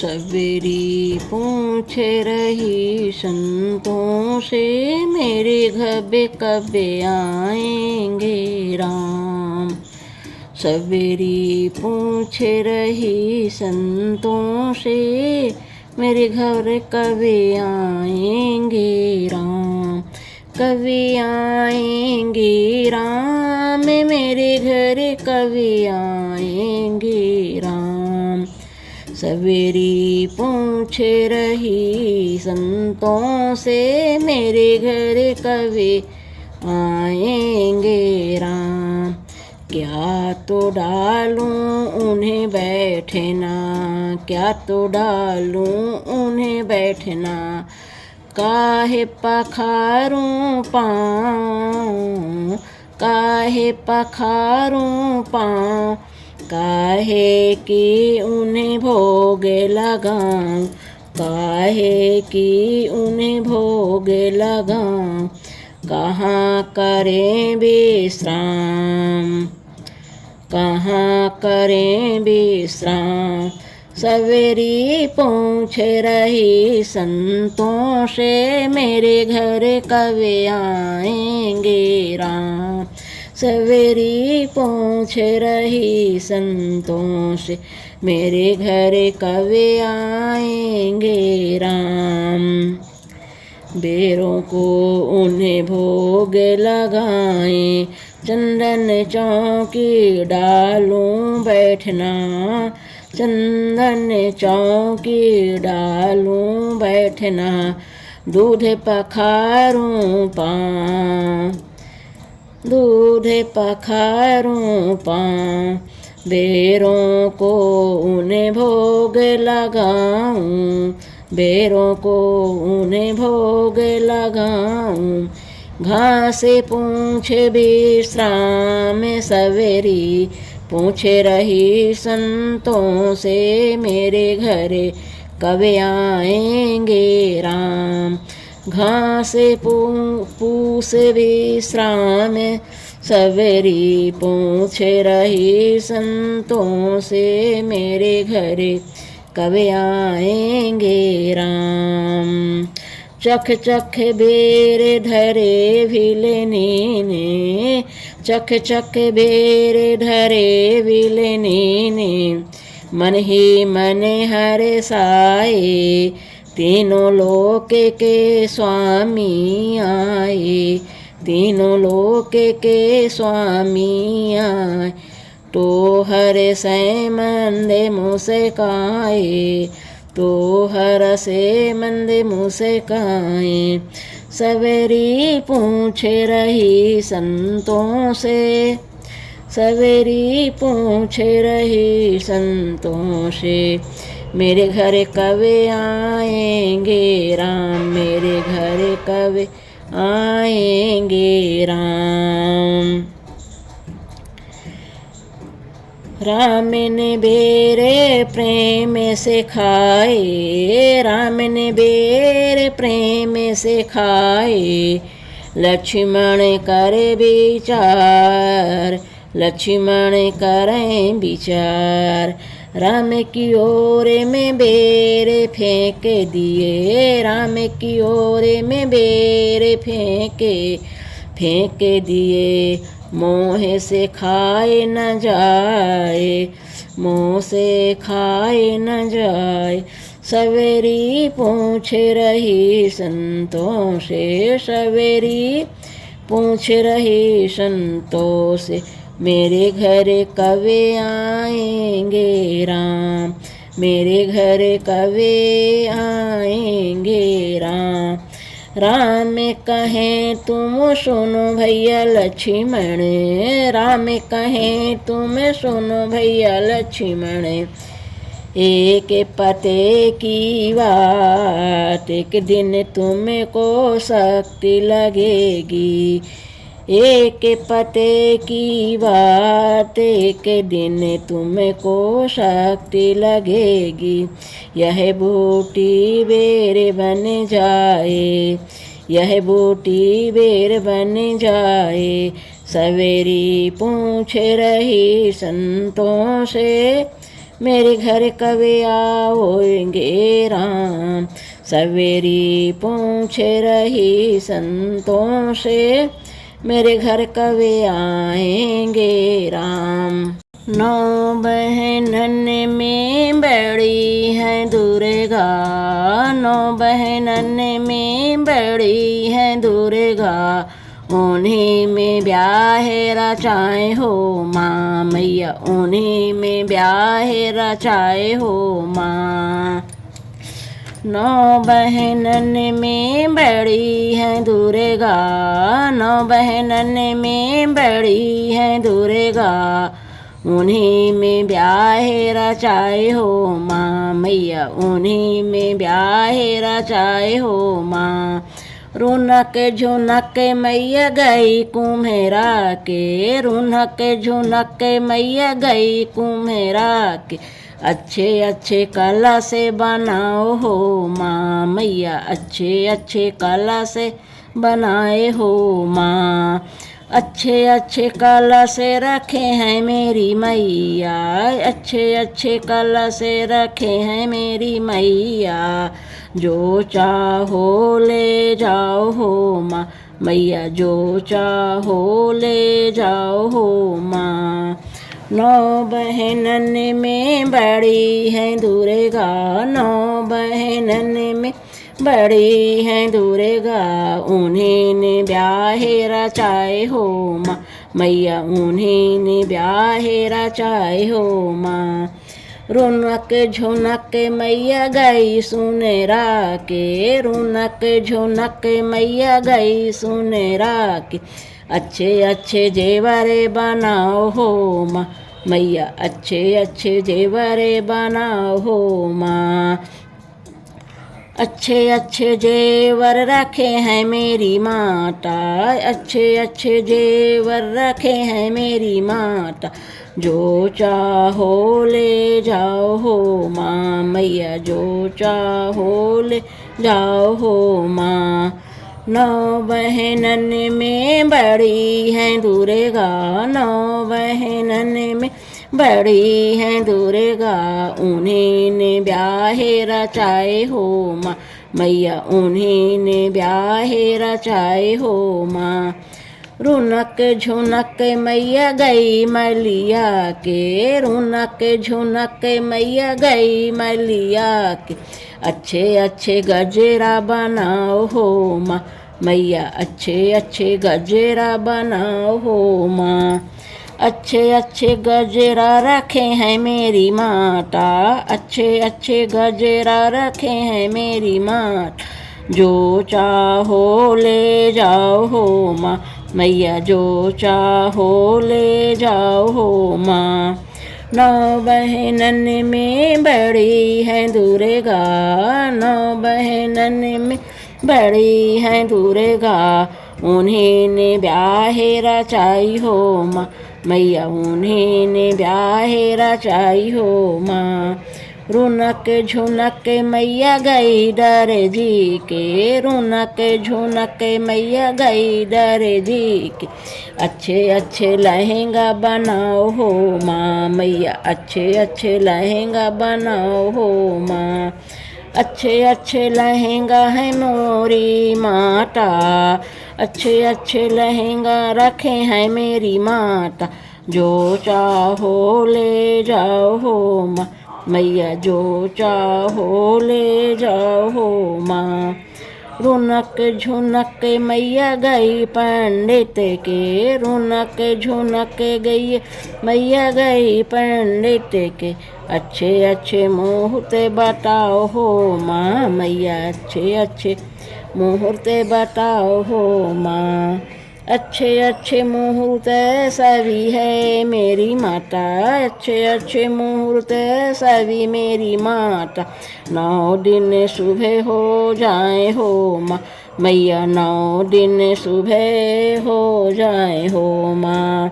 सवेरी पूछ रही संतों से, मेरे घर कब आएंगे राम। सवेरी पूछ रही संतों से, मेरे घर कब आएंगे राम। कब आएंगे राम, मेरे घर कब आएंगे राम। सवेरी पूछ रही संतों से, मेरे घर कब आएंगे राम। क्या तो डालूं उन्हें बैठना, क्या तो डालूं उन्हें बैठना। काहे पखारूं पाँव, काहे पखारूं पाँव। काहे कि उन्हें भोग लगाऊं, काहे कि उन्हें भोग लगाऊं। कहाँ करें विश्राम, कहाँ करें विश्राम। सवेरी पूछ रही संतों से, मेरे घर कब आएंगे राम। सवेरी पूछ रही संतों से, मेरे घर कब आएंगे राम। बेरों को उन्हें भोग लगाएं, चंदन चौकी डालूं बैठना। चंदन चौकी डालूं बैठना। दूध पखारूं पाँव, दूध पखारूं पाँव। बेरों को उन्हें भोग लगाऊं, बेरों को उन्हें भोग लगाऊं। घास पूछ विश्राम, सवेरी पूछ रही संतों से, मेरे घर कब आएंगे राम। घास पूछ विश्राम, सवेरी पूछ रही संतों से, मेरे घर कब आएंगे राम। चख चख बेर धरे भिलनी ने, चख चख बेर धरे भिलनी ने। मन ही मन हर साए, तीनों लोक के स्वामी आए। तीनों लोक के स्वामी आए, तो हर से मंदे मुस्काए, तो हर से मंदे मुस्काए। सवेरी पूछ रही संतों से, सवेरी पूछ रही संतों से, मेरे घर कब आएंगे राम। मेरे घर कब आएंगे राम। राम ने बेरे प्रेम से खाए, राम ने बेरे प्रेम से खाए। लक्ष्मण करे विचार, लक्ष्मण करें विचार। राम की ओर में बेर फेंक दिए, राम की ओर में बेर फेंक दिए। मोह से खाए न जाए, मोह से खाए न जाए। सवेरी पूछ रही संतों से, सवेरी पूछ रही संतों से, मेरे घर कब आएंगे राम। मेरे घर कब आएंगे राम। राम कहें तुम सुनो भैया लक्ष्मण, राम कहें तुम सुनो भैया लक्ष्मण। एक पते की बात, एक दिन तुमको शक्ति लगेगी। एक पते की बात, एक दिन तुमको शक्ति लगेगी। यह बूटी बेर बन जाए, यह बूटी बेर बन जाए। सवेरी पूछ रही संतों से, मेरे घर कभी आओगे राम। सवेरी पूछ रही संतों से, मेरे घर कभी आएंगे राम। नौ बहनन में बड़ी है दुर्गा, नौ बहनन में बड़ी है दुर्गा, उन्हीं में ब्याह रचाए हो माँ मैया, उन्हीं में ब्याह रचाए हो माँ। नौ बहनन में बड़ी है दुर्गा, नौ बहनन में बड़ी है दुर्गा, उन्हीं में ब्याह रचाए हो माँ मैया, उन्हीं में ब्याह रचाए हो माँ। रुनक झुनक मैया गई कुम्हेरा के, रुनक झुनक मैया गई कुम्हेरा के, अच्छे अच्छे कला से बनाओ हो माँ मैया, अच्छे अच्छे कला से बनाए हो माँ। अच्छे अच्छे कला से रखे हैं मेरी मैया, अच्छे अच्छे कला से रखे हैं मेरी मैया, जो चाहो ले जाओ हो माँ मैया, जो चाहो ले जाओ हो माँ। नौ बहनन में बड़ी है दुर्गा, नौ बहनन में बड़ी है दुर्गा, उन्हीं ने ब्याह रचाए हो माँ मैया, उन्हीं ने ब्याह रचाए हो माँ। रुनक झुनक मैया गई सुनेरा के, रुनक झुनक मैया गई सुनेरा के, अच्छे अच्छे जेवरे बनाओ हो माँ मैया, अच्छे अच्छे जेवरे बनाओ हो माँ। अच्छे अच्छे जेवर रखे हैं मेरी माता, अच्छे अच्छे जेवर रखे हैं मेरी माता, जो चाहो ले जाओ हो माँ मैया, जो चाहो ले जाओ हो माँ। नौ बहनन में बड़ी है दुर्गा, नौ बहनन में बड़ी है दुर्गा, उन्हीं ने ब्याह रचाए हो माँ मैया, उन्हीं ने ब्याह रचाए हो माँ। रुनक झुनक मैया गई मलिया के, रुनक झुनक मैया गई मलिया के, अच्छे अच्छे गजरा बनाओ हो माँ मैया, अच्छे अच्छे गजरा बनाओ हो माँ। अच्छे अच्छे गजरा रखे हैं मेरी माता, अच्छे अच्छे गजरा रखे हैं मेरी माता, जो चाहो ले जाओ हो माँ मैया, जो चाहो ले जाओ हो माँ। नौ बहनन में बड़ी है दुर्गा, नौ बहनन में बड़ी है दुर्गा, उन्हीं ने ब्याह रचाई हो माँ मैया, उन्हीं ने ब्याह रचाई हो माँ। रुनक झुनक मैया गई दरे जी के, रुनक झुनक मैया गई दरे जी के, अच्छे अच्छे लहंगा बनाओ हो माँ मैया, अच्छे अच्छे लहंगा बनाओ हो माँ। अच्छे अच्छे लहंगा है मोरी माता, अच्छे अच्छे लहंगा रखे हैं मेरी माता, जो चाहो ले जाओ हो माँ मैया, जो चाहो ले जाओ हो माँ। रुनक झुनक मैया गई पंडित के, रुनक झुनक गई मैया गई पंडित के, अच्छे अच्छे मुहूर्त बताओ हो माँ मैया, अच्छे अच्छे मुहूर्त बताओ हो माँ। अच्छे अच्छे मुहूर्त सभी है मेरी माता, अच्छे अच्छे मुहूर्त सभी मेरी माता, 9 दिन सुबह हो जाए हो माँ मैया, 9 दिन सुबह हो जाए हो माँ।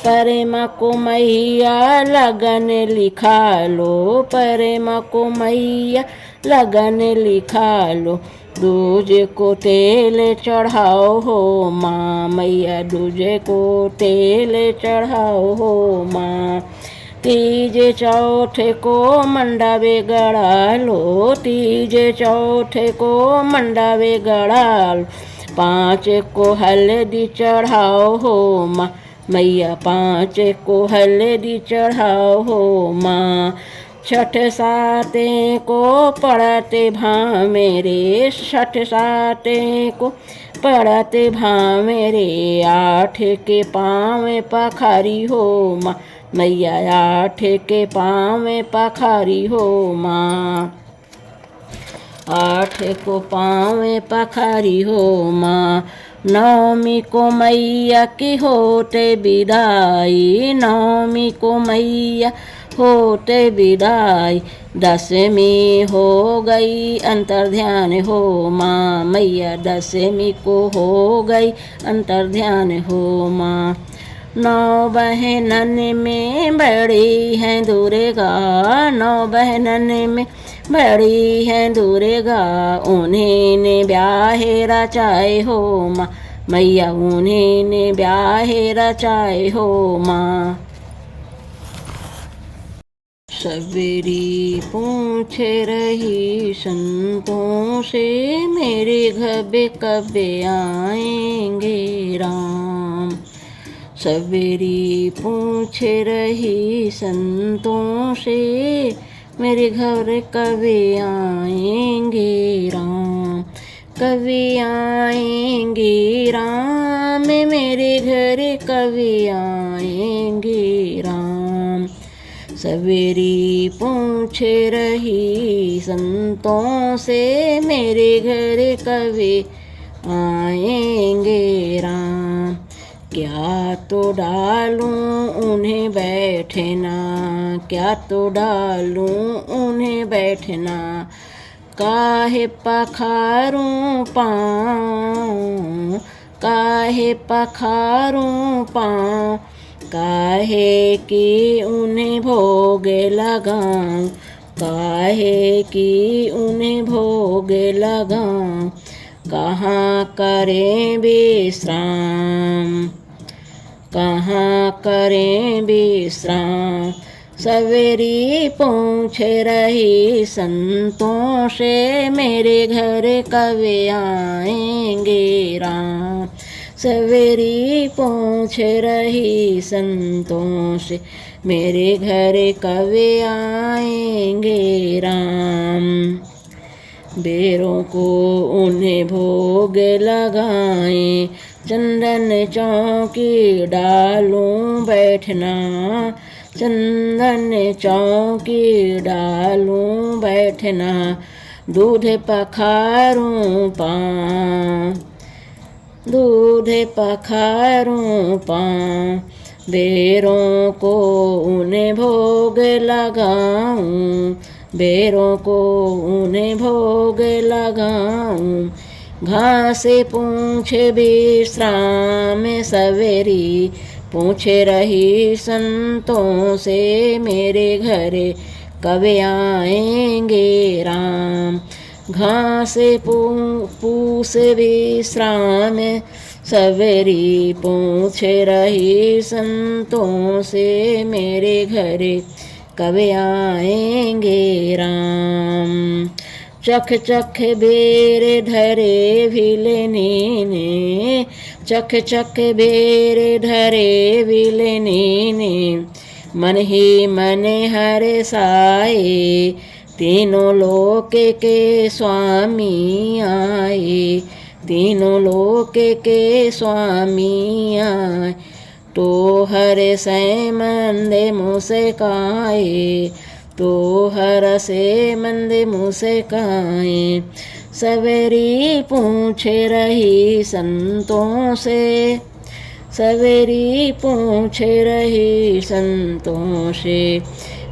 परमा को मैया लगन लिखा लो, परमा को मैया लगन लिखा लो, दूजे को तेल चढ़ाओ हो माँ मैया, दूजे को तेल चढ़ाओ हो माँ। तीजे चौथे को मंडावे गड़ालो, तीजे चौथे को मंडावे गड़ाल। पाँच को हल्दी चढ़ाओ हो माँ मैया, पाँच को हल्दी चढ़ाओ हो माँ। छठ साते को पढ़ते भां मेरे, छठ साते को पढ़ते भां मेरे। आठ के पाँव पखारी हो माँ मैया, आठ के पाँव पखारी हो माँ। आठ को पाँव पखारी हो माँ। नवमी को मैया की होते विदाई, नवमी को मैया होते विदाई। दसवीं हो गई अंतर्ध्यान हो माँ मैया, दसवीं को हो गई अंतर्ध्यान हो माँ। नौ बहनन में बड़ी हैं दुर्गा, नौ बहनन में बड़ी हैं दुर्गा। उन्हीं ने ब्याहे रचाए हो माँ मैया, उन्हीं ने ब्याहे रचाए हो माँ। सवेरी पूछ रही संतों से, मेरे घर कब आएंगे राम। सवेरी पूछ रही संतों से, मेरे घर कब आएंगे राम। कब आएंगे राम, मेरे घर कब आएंगे राम। सवेरी पूछ रही संतों से, मेरे घर कब आएंगे राम। क्या तो डालूं उन्हें बैठना, क्या तो डालूं उन्हें बैठना। काहे पखारूं पाँव, काहे पखारूं पाँव। काहे कि उन्हें भोग लगाऊं, काहे कि उन्हें भोग लगाऊं। कहाँ करें विश्राम, कहाँ करें विश्राम। सवेरी पूछ रही संतों से, मेरे घर कब आएंगे राम। सवेरी पूछ रही संतों से, मेरे घर कब आएंगे राम। बेरों को उन्हें भोग लगाएं, चंदन चौकी डालूं बैठना। चंदन चौकी डालूं बैठना। दूध पखारूं पाँव, दूध पखारूं पाँव। बेरों को उन्हें भोग लगाऊं, बेरों को उन्हें भोग लगाऊं। घास पूछ विश्राम सवेरी पूछ रही संतों से, मेरे घर कब आएंगे राम। घास पूछ विश्राम सवेरी पूछ रही संतों से, मेरे घर कब आएंगे राम। चख चख बेर धरे भिलनी ने, चख चख बेर धरे भिलनी ने। मन ही मन हर साए, तीनों लोक के स्वामी आए। तीनों लोक के स्वामी आए। तो हर से मंदे मुस्काए, तो हर से मंदे मुस्काए। सवेरी पूछ रही संतों से, सवेरी पूछ रही संतों से,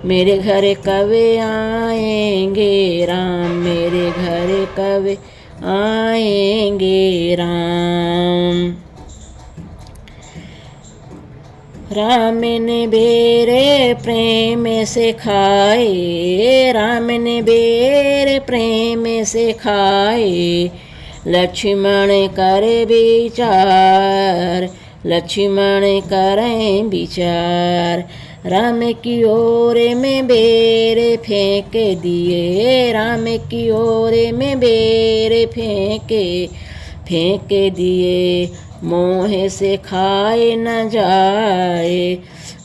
मेरे घर कब आएंगे राम। मेरे घर कब आएंगे राम। राम ने बेरे प्रेम से खाए, राम ने बेरे प्रेम से खाए। लक्ष्मण करे विचार, लक्ष्मण करें विचार। राम की ओर में बेर फेंक दिए, राम की ओर में बेर फेंक दिए। मोह से खाए न जाए,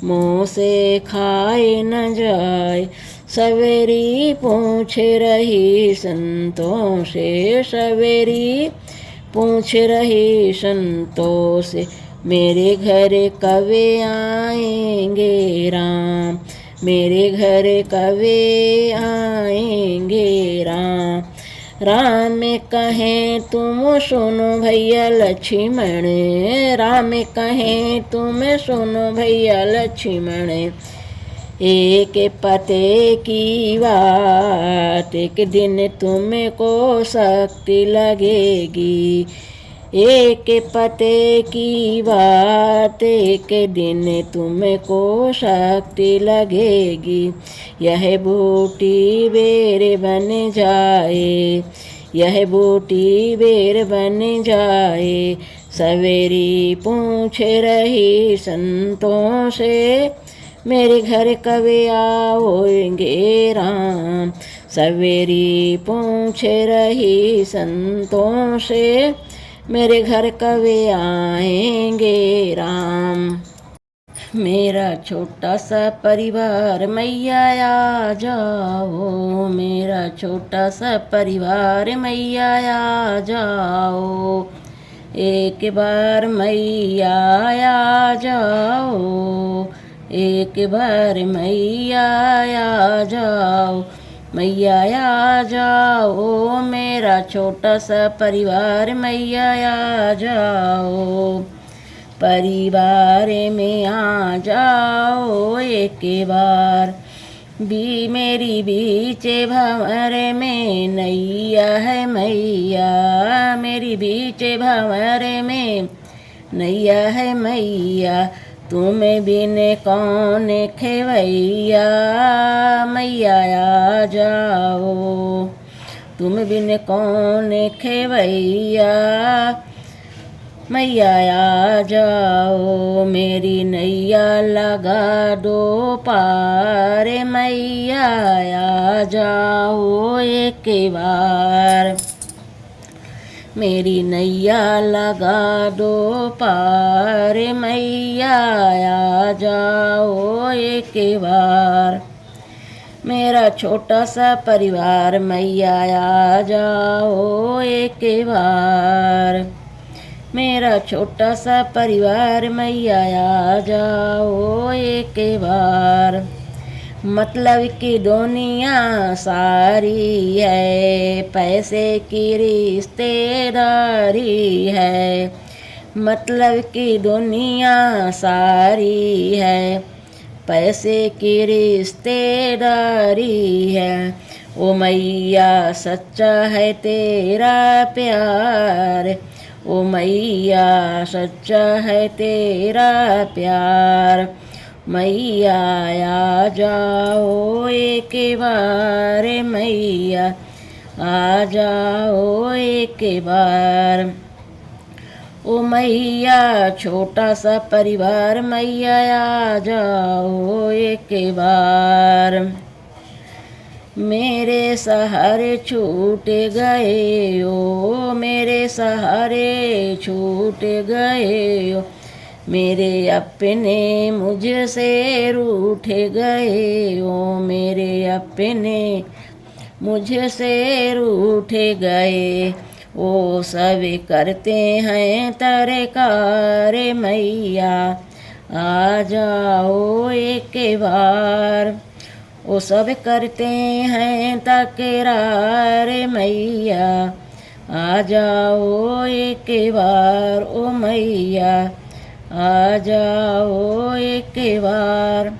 मुँह से खाए न जाए। सवेरी पूछ रही संतों से, सवेरी पूछ रही संतों से, मेरे घर कवे आएंगे राम, मेरे घर कवे आएंगे राम। राम कहें तुम सुनो भैया लक्ष्मण, राम कहें तुम सुनो भैया लक्ष्मण। एक पते की बात, एक दिन तुमको शक्ति लगेगी, एक पते की बात, एक दिन तुमको शक्ति लगेगी। यह बूटी बेर बन जाए, यह बूटी बेर बन जाए। सवेरी पूछ रही संतों से, मेरे घर कभी आओगे राम। सवेरी पूछ रही संतों से, मेरे घर कभी आएंगे राम। मेरा छोटा सा परिवार मैया आ जाओ, मेरा छोटा सा परिवार मैया आ जाओ। एक बार मैया आ जाओ, एक बार मैया आ जाओ, मैया आ जाओ। मेरा छोटा सा परिवार मैया आ जाओ, परिवार में आ जाओ एक बार। मेरी बीच भंवर में नैया है मैया, मेरी बीच भंवर में नैया है मैया। तुम बिन कौन खेवैया, मैया आ जाओ, तुम बिन कौन खेवैया, मैया आ जाओ। मेरी नैया लगा दो पार, मैया आ जाओ एक बार। मेरी नैया लगा दो पार, मैया आ जाओ एक बार। मेरा छोटा सा परिवार मैया आ जाओ एक बार, मेरा छोटा सा परिवार मैया आ जाओ एक बार। मतलब की दुनिया सारी है, पैसे की रिश्तेदारी है। मतलब की दुनिया सारी है, पैसे की रिश्तेदारी है। ओ मैया सच्चा है तेरा प्यार, ओ मैया सच्चा है तेरा प्यार। मैया आ जाओ एक बार, मैया आ जाओ एक बार। ओ मैया छोटा सा परिवार मैया आ जाओ एक बार। मेरे सहारे छूट गए ओ, मेरे सहारे छूट गए ओ। मेरे अपने मुझसे रूठ गए ओ, मेरे अपने मुझसे रूठ गए। ओ सब करते हैं तरकार, मैया आ जाओ एक बार। ओ सब करते हैं तकरार, मैया आ जाओ एक बार। ओ मैया आ जाओ एक बार।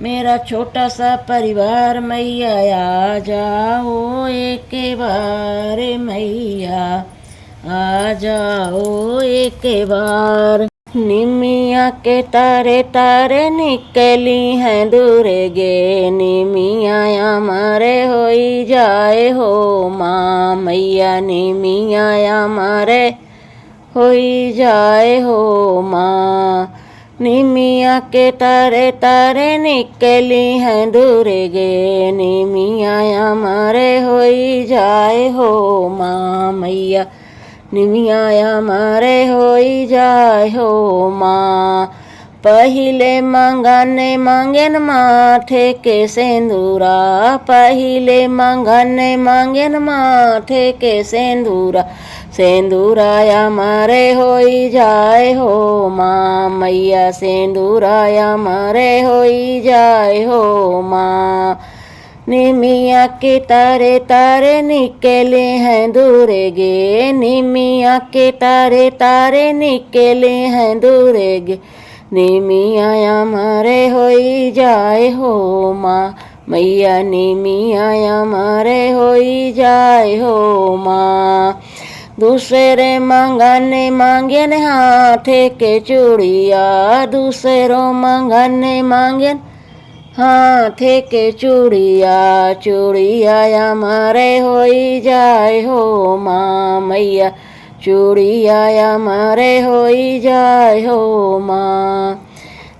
मेरा छोटा सा परिवार मैया आ जाओ एक बार, मैया आ जाओ एक बार। निमिया के तारे तारे निकली हैं दूर गे, निमिया हमारे होई जाए हो माँ, मैया निमिया हमारे होई जाए हो माँ। निमिया के तारे तारे निकली हैं दूर गे, निमिया हमारे होई जाए हो माँ मैया, निमिया हमारे होई जाए हो माँ। पहिले मंगने मांगेन माथे के सेंदूरा, पहिले मंगने मांगेन माथे के सेंदूरा, सेंदूरा हमारे होई जाए हो माँ मैया, सेंदूरा हमारे होई जाए हो माँ। निमिया के तारे तारे निकले हैं दूर गे, निमिया के तारे तारे निकले हैं दूर गे, निमिया हमारे होई जाए हो माँ मैया, निमिया हमारे होई जाए हो माँ। दूसरे मंगने मांगेन हाथे के चूड़िया, दूसरों मंगने मांगेन हाथे के चूड़िया, चूड़िया हमारे होई जाए हो माँ मैया, चूड़िया हमारे होई जाए हो माँ।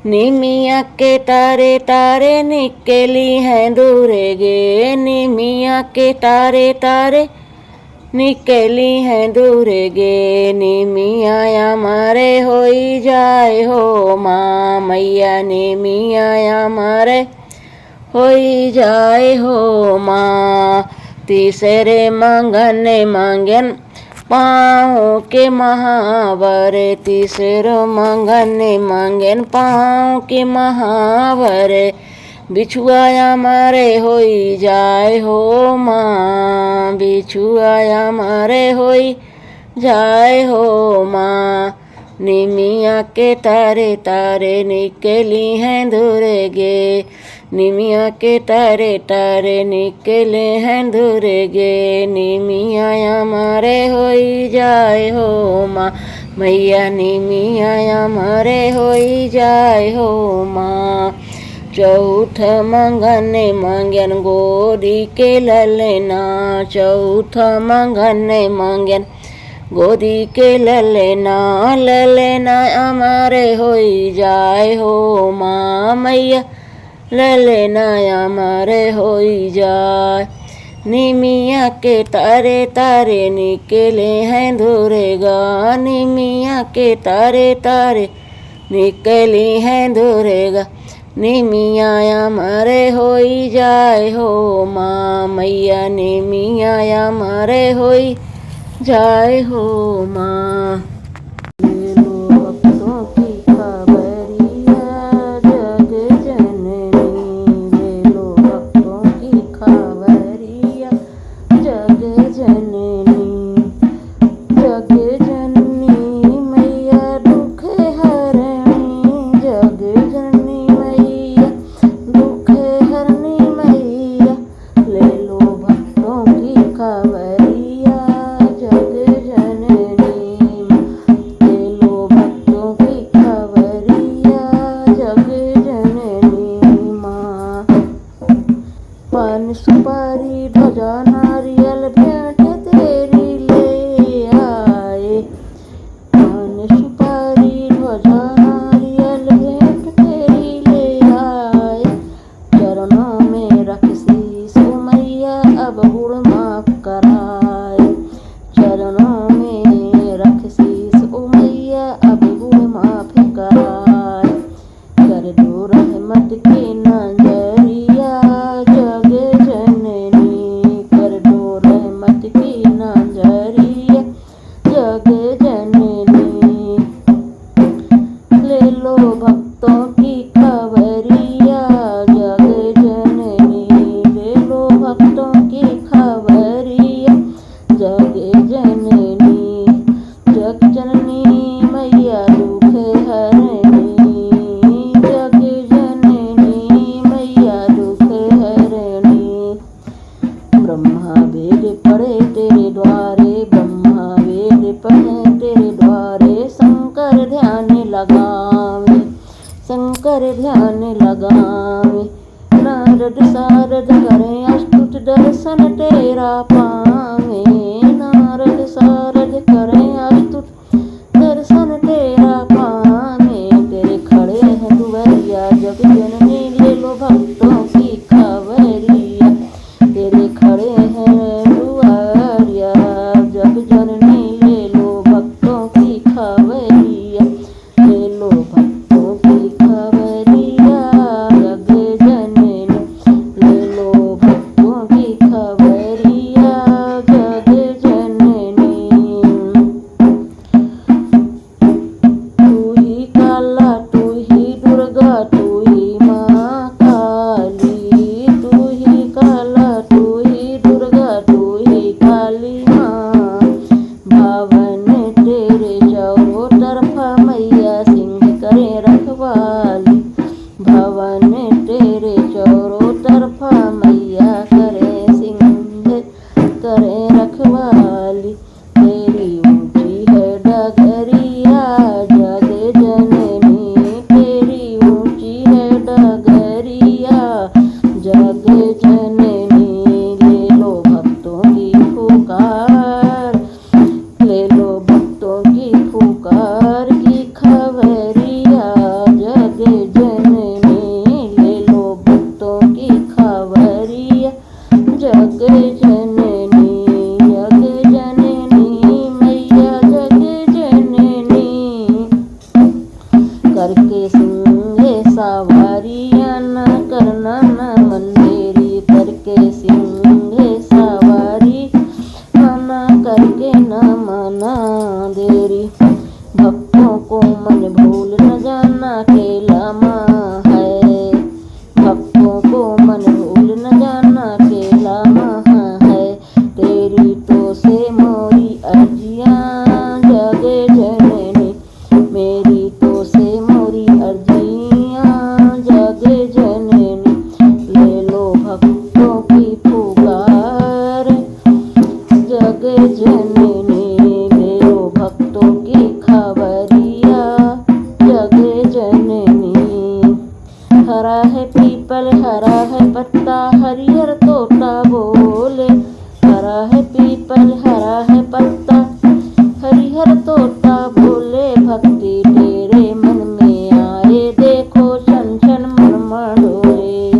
निमिया के तारे तारे निकली हैं दूर गे, निमिया के तारे तारे निकली हैं दूर गे, निमिया हमारे होई जाए हो माँ मैया, निमिया हमारे होई जाए हो माँ। तीसरे मंगने मांगन पाँव के महावर, तीसरो मंगने मांगन पाँव के महावर, बिछुआ हमारे होई जाए हो माँ, बिछुआ हमारे होई जाए हो माँ। निमिया के तारे तारे निकली हैं दूर गे, निमिया के तारे तारे निकले हैं दूर गे, निमिया हमारे होई जाए हो माँ मैया, निमिया हमारे होई जाए हो माँ। चौथ मंगने मांगन गोदी के ललना, चौथ मंगने मांगन गोदी के ललना, ललना हमारे होई जाए हो माँ मैया, ललना हमारे होई जाए। निमिया के तारे तारे निकले हैं दूर गा, निमिया के तारे तारे निकली हैं दूर गा, निमिया हमारे होई जाए हो माँ मैया, निमिया हमारे होई जाए हो माँ। ले लो भक्तों की खबरिया जग जननी, ले लो भक्तों की खबरिया जग जननी, जग जननी मैया दुख हरणी, जग जननी मैया दुख हरणी मैया, ले लो भक्तों की खबरिया जग जननी, ले लो भक्तों की खबरिया जग जननी माँ। पान सुपारी ध्वजा नारियल भेंट तेरी ले आए, पान सुपारी ध्वजा नारियल भेंट तेरी ले आए, चरणों में रख शीश मैया अब गुण माफ कराए, चरणों में रख शीश मैया अब गुण माफ कराए, कर दो रहमत की नजरिया जग जननी, कर दो रहमत की नजरिया जग जननी, ले लो भक्तों की खबरिया जग जननी, ले लो भक्तों की खबरिया जग जननी, जग जननी मैया दुख हरणी, जग जननी मैया दुख हरणी। ब्रह्मा वेद पढ़े तेरे द्वारे, ब्रह्मा वेद पढ़े तेरे द्वारे, शंकर ध्यान लगावे, शंकर ध्यान लगावे, नारद सारद करें अस्तुत दर्शन तेरा पावे, नारद सारद करें अस्तुत दर्शन तेरा पावे, तेरे खड़े करें रखवाली। तेरी ऊंची है डगरिया जग जननी, तेरी ऊंची है डगरिया जग जननी। ले लो भक्तों की पुकार, ले लो भक्तों की पुकार की खबरिया जग जननी। ले लो भक्तों की खबरिया जग जननी, जग जननी मैया जग जननी। करके सिंह सवारियां न करना न मंदेरी, करके सिंह सवारी मना करके न मना देरी। भक्तों को मन भूल न जाना केला माँ है, भक्तों को मन भूल न जाना केला माँ है। तेरी तो से मोरी अर्जियाँ जग जननी, मेरी तो से मोरी अर्जियाँ जग जननी। ले लो भक्तों की पुकार जग जननी, ले लो भक्तों की खबरिया जग जननी। हरा है पीपल हरा है पत्ता हरिहर तोता बोले, हरा है पीपल हरा है पत्ता हरिहर तोता बोले। भक्ति तेरे मन में आए देखो छन छन मन डोले,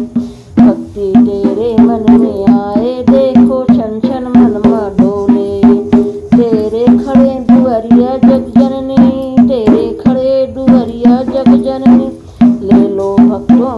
भक्ति तेरे मन में आए देखो छन छन मन डोले। तेरे खड़े दुआरिया जग जननी, तेरे खड़े दुआरिया जग जननी। ले लो भक्तों